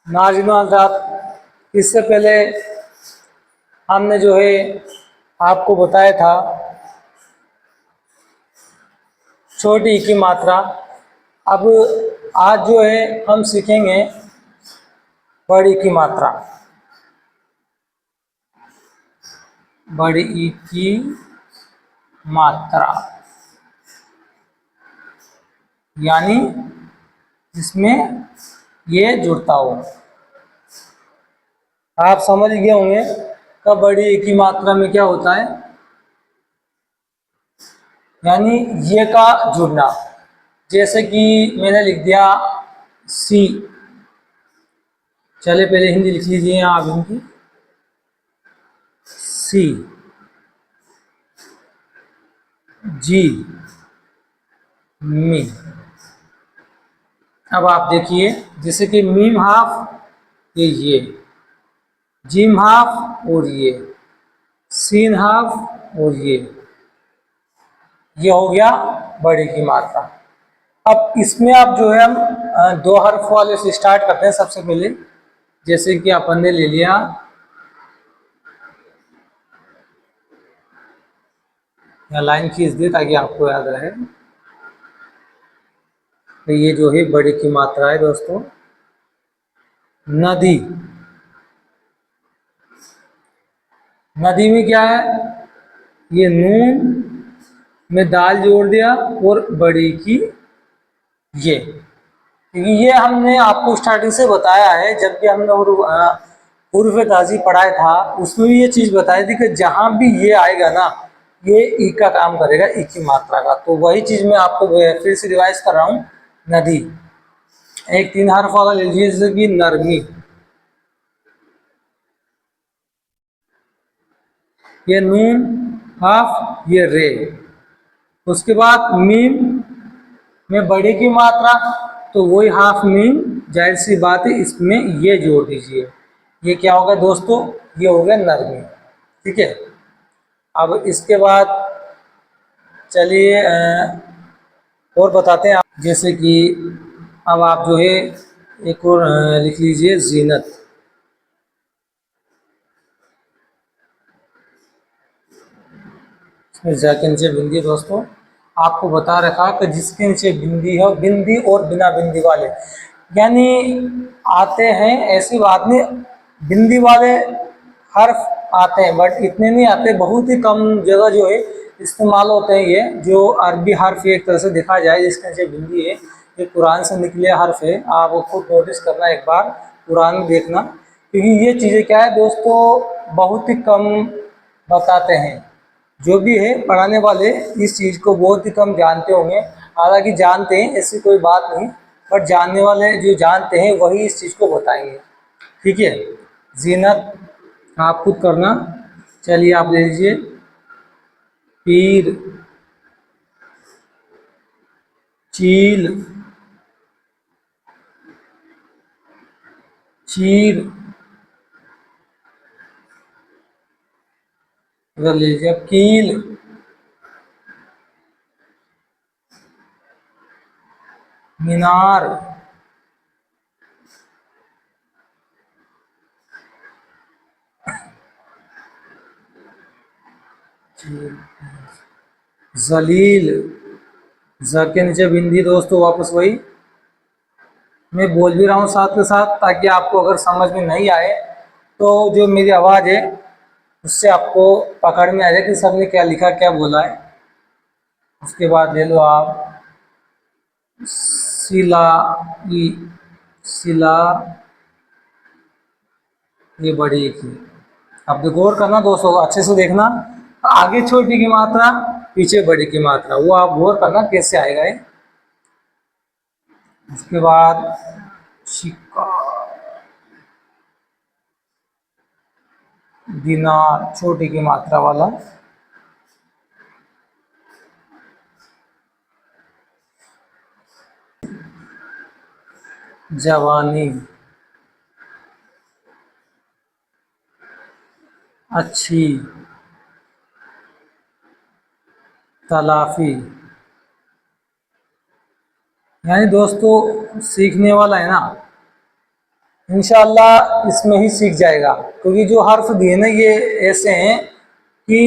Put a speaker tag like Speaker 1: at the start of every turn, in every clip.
Speaker 1: नाज़रीन हज़रात, इससे पहले हमने जो है आपको बताया था छोटी ई की मात्रा। अब आज जो है हम सीखेंगे बड़ी ई की मात्रा। बड़ी ई की मात्रा यानी जिसमें ये जुड़ता हो। आप समझ गए होंगे कि बड़ी ई की मात्रा में क्या होता है, यानी ये का जुड़ना। जैसे कि मैंने लिख दिया सी, चले पहले हिंदी लिख लीजिए आप हिंदी। सी, जी, मी। अब आप देखिए, जैसे कि मीम हाफ ये जीम हाफ और ये सीन हाफ और ये हो गया बड़ी की मात्रा। अब इसमें आप जो है हम दो हर्फ वाले से स्टार्ट करते हैं सबसे पहले। जैसे कि अपन ने ले लिया या लाइन खींच दी ताकि आपको याद रहे। तो ये जो है बड़ी की मात्रा है दोस्तों, नदी। नदी में क्या है, ये नून में दाल जोड़ दिया और बड़ी की ये, क्योंकि ये हमने आपको स्टार्टिंग से बताया है। जब भी हमने उर्फ ताजी पढ़ाया था उसमें भी ये चीज़ बताई थी कि जहाँ भी ये आएगा ना, ये ई का काम करेगा, ई की मात्रा का। तो वही चीज़ मैं आपको फिर से रिवाइज कर रहा हूँ। नदी एक तीन हर्फ वाला ले लीजिए, जैसे कि नरमी, ये नून हाफ, ये रे। उसके बाद मीम में बड़ी की मात्रा, तो वही हाफ मीम, जाहिर सी बात है इसमें ये जोड़ दीजिए। ये क्या होगा दोस्तों, ये हो गया नरमी। ठीक है। अब इसके बाद चलिए और बताते हैं। जैसे कि अब आप जो है एक और लिख लीजिए जीनत। इसके नीचे बिंदी दोस्तों आपको बता रखा कि जिसके नीचे बिंदी है, बिंदी और बिना बिंदी वाले यानी आते हैं, ऐसी बात नहीं। बिंदी वाले हर्फ आते हैं बट इतने नहीं आते, बहुत ही कम जगह जो है इस्तेमाल होते हैं। ये जो अरबी हर्फ एक तरह से देखा जाए जिसके नीचे बिंदी है, ये कुरान से निकले हर्फ है। आप खुद नोटिस करना, एक बार कुरान में देखना, क्योंकि ये चीज़ें क्या है दोस्तों बहुत ही कम बताते हैं। जो भी है पढ़ाने वाले इस चीज़ को बहुत ही कम जानते होंगे। हालांकि जानते हैं, ऐसी कोई बात नहीं, बट जानने वाले जो जानते हैं वही इस चीज़ को बताएंगे। ठीक है। जीनत आप खुद करना। चलिए आप ले लीजिए पीर, चील, चीर, ले लीजिए कील, मीनार, जलील। ज के नीचे बिंदी दोस्तों वापस वही मैं बोल भी रहा हूँ साथ के साथ, ताकि आपको अगर समझ में नहीं आए तो जो मेरी आवाज़ है उससे आपको पकड़ में आ जाए कि सबने क्या लिखा क्या बोला है। उसके बाद ले लो आप सिला, सिला, ये बड़ी की। अब तो गौर करना दोस्तों, अच्छे से देखना, आगे छोटी की मात्रा पीछे बड़ी की मात्रा, वो आप गौर करना कैसे आएगा ये। उसके बाद शिक्का, दिनार छोटी की मात्रा वाला, जवानी, अच्छी, तलाफी। यानी दोस्तों सीखने वाला है ना, इंशाल्लाह इसमें ही सीख जाएगा, क्योंकि जो हर्फ दिए ना ये ऐसे हैं कि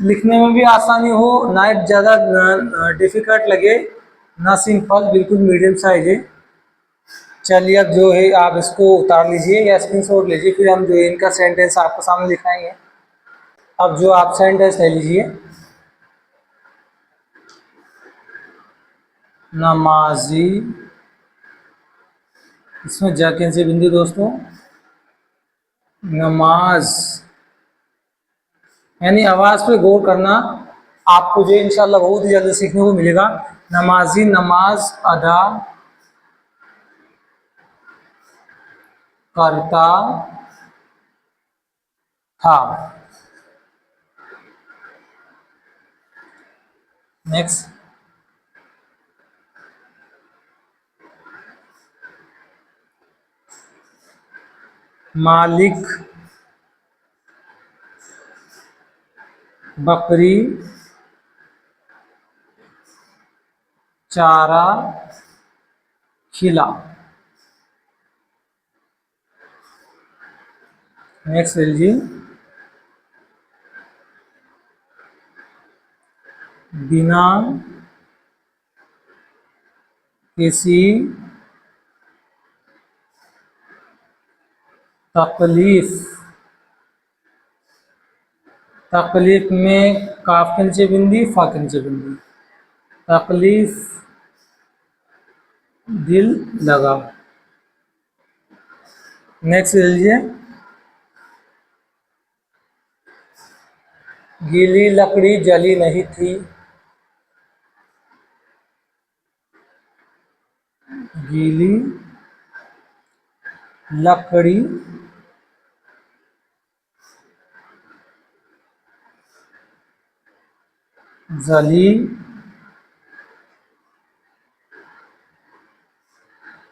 Speaker 1: लिखने में भी आसानी हो, ना ज़्यादा डिफ़िकल्ट लगे, ना सिंपल, बिल्कुल मीडियम साइज है। चलिए अब जो है आप इसको उतार लीजिए या स्क्रीनशॉट लीजिए, फिर हम जो है इनका सेंटेंस आपके सामने दिखाएंगे। अब जो आप सेंटेंस ले लीजिए, नमाजी, इसमें जा कैसे बिंदी दोस्तों, नमाज, यानी आवाज़ पे गौर करना। आपको जो इंशाल्लाह बहुत ही जल्दी सीखने को मिलेगा। नमाजी नमाज अदा करता था। नेक्स्ट, मालिक बकरी चारा खिला। नेक्स्ट लीजिए, बिना किसी तकलीफ, तकलीफ में काफ के नीचे बिंदी, फा के नीचे बिंदी, तकलीफ दिल लगा। नेक्स्ट लीजिए, गीली लकड़ी जली नहीं थी, गीली लकड़ी जली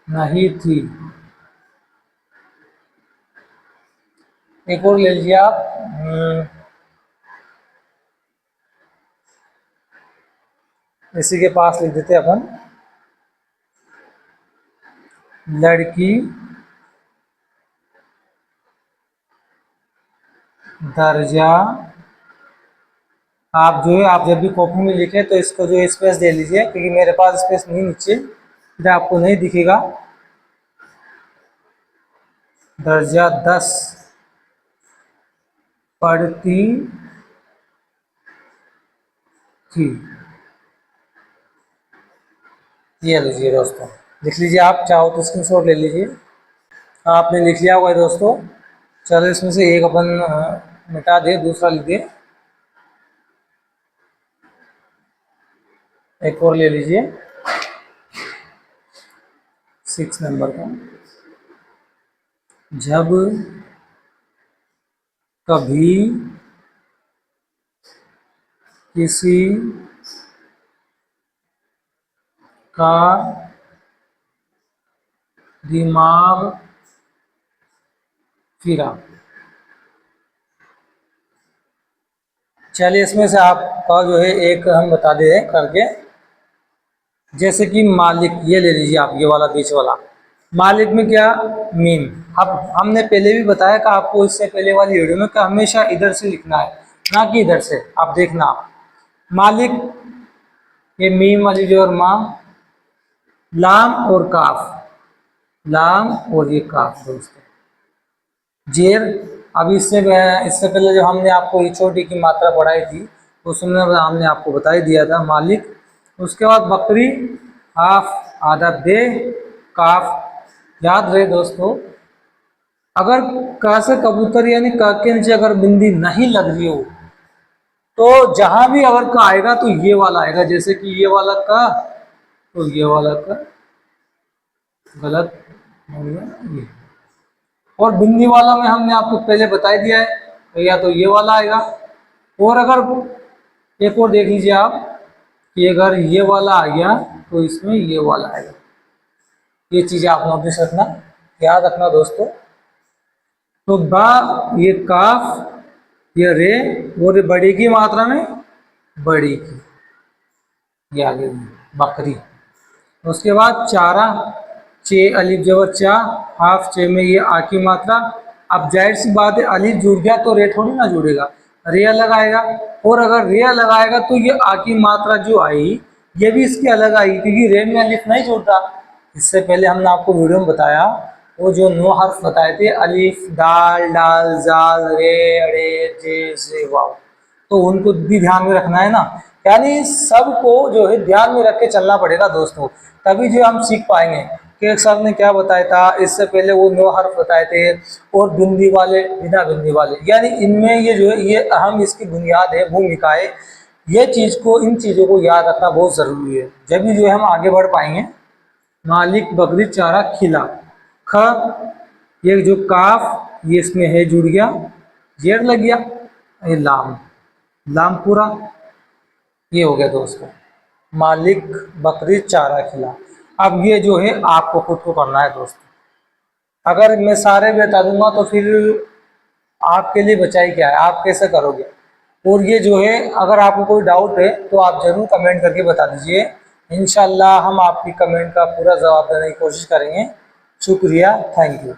Speaker 1: नहीं थी। एक और ले लीजिए आप, इसी के पास लिख देते हैं अपन, लड़की दर्जा। आप जो है आप जब भी कॉपी में लिखें तो इसको जो स्पेस दे लीजिए, क्योंकि मेरे पास स्पेस नहीं नीचे, फिर आपको नहीं दिखेगा। दर्जा 10 पढ़ती थी। ये लीजिए दोस्तों, लिख लीजिए, आप चाहो तो स्क्रीनशॉट ले लीजिए। आपने लिख लिया होगा दोस्तों। चलो इसमें से एक अपन मिटा दे, दूसरा लिख दे। एक और ले लीजिए 6 नंबर का, जब कभी किसी का दिमाग फिरा। चलिए इसमें से आपका जो है एक हम बता दे करके, जैसे कि मालिक, ये ले लीजिए आप, ये वाला बीच वाला मालिक में क्या, मीम। अब हमने पहले भी बताया कि आपको इससे पहले वाली वीडियो में कि हमेशा इधर से लिखना है, ना कि इधर से। आप देखना, मालिक, ये मीम वाली जो, और माँ, लाम और काफ, लाम और ये काफ दोस्तों, जेर। अभी इससे पहले जो हमने आपको ये छोटी की मात्रा पढ़ाई थी, उसमें हमने आपको बता ही दिया था मालिक। उसके बाद बकरी, हाफ आधा दे, काफ। याद रहे दोस्तों, अगर का से कबूतर यानी का के नीचे अगर बिंदी नहीं लग रही हो, तो जहां भी अगर का आएगा तो ये वाला आएगा, जैसे कि ये वाला का, तो ये वाला का गलत हो गया ये। और बिंदी वाला में हमने आपको पहले बता ही दिया है, तो या तो ये वाला आएगा, और अगर एक और देख लीजिए आप कि अगर ये वाला आ गया तो इसमें ये वाला आएगा। ये चीज़ें आप नोटिस रखना, याद रखना दोस्तों। तो बा, ये काफ, ये रे, और ये बड़ी की मात्रा में बड़ी की, ये आगे बकरी। उसके बाद चारा, चे अलिफ जबर चा, हाफ चे में ये आ की मात्रा। अब जाहिर सी बात है अलिफ जुड़ गया तो रे थोड़ी ना जुड़ेगा, रे अलग आएगा। और अगर रे अलग आएगा तो ये आ की मात्रा जो आई ये भी इसकी अलग आएगी, क्योंकि रे में अलिफ नहीं जुड़ता। इससे पहले हमने आपको वीडियो में बताया, वो जो 9 हर्फ बताए थे, अलिफ दाल डाल जाल रे अड़े जे जे वाव, तो उनको भी ध्यान में रखना है ना। यानी सबको जो है ध्यान में रख के चलना पड़ेगा दोस्तों, तभी जो हम सीख पाएंगे कि सर ने क्या बताया था। इससे पहले वो 9 हर्फ बताए थे, और बिंदी वाले बिना बिंदी वाले, यानी इनमें ये जो है ये अहम इसकी बुनियाद है, भूमिका है। ये चीज़ को, इन चीज़ों को याद रखना बहुत ज़रूरी है, जब भी जो है हम आगे बढ़ पाएंगे। मालिक बकरी चारा खिला, ख, ये जो काफ ये इसमें है जुड़ गया, जेड लग गया, ये लाम, लाम पूरा, ये हो गया दोस्तों मालिक बकरी चारा खिला। अब ये जो है आपको खुद को करना है दोस्तों, अगर मैं सारे बता दूंगा तो फिर आपके लिए बचा ही क्या है, आप कैसे करोगे। और ये जो है अगर आपको कोई डाउट है तो आप ज़रूर कमेंट करके बता दीजिए, इंशाल्लाह हम आपकी कमेंट का पूरा जवाब देने की कोशिश करेंगे। शुक्रिया, थैंक यू।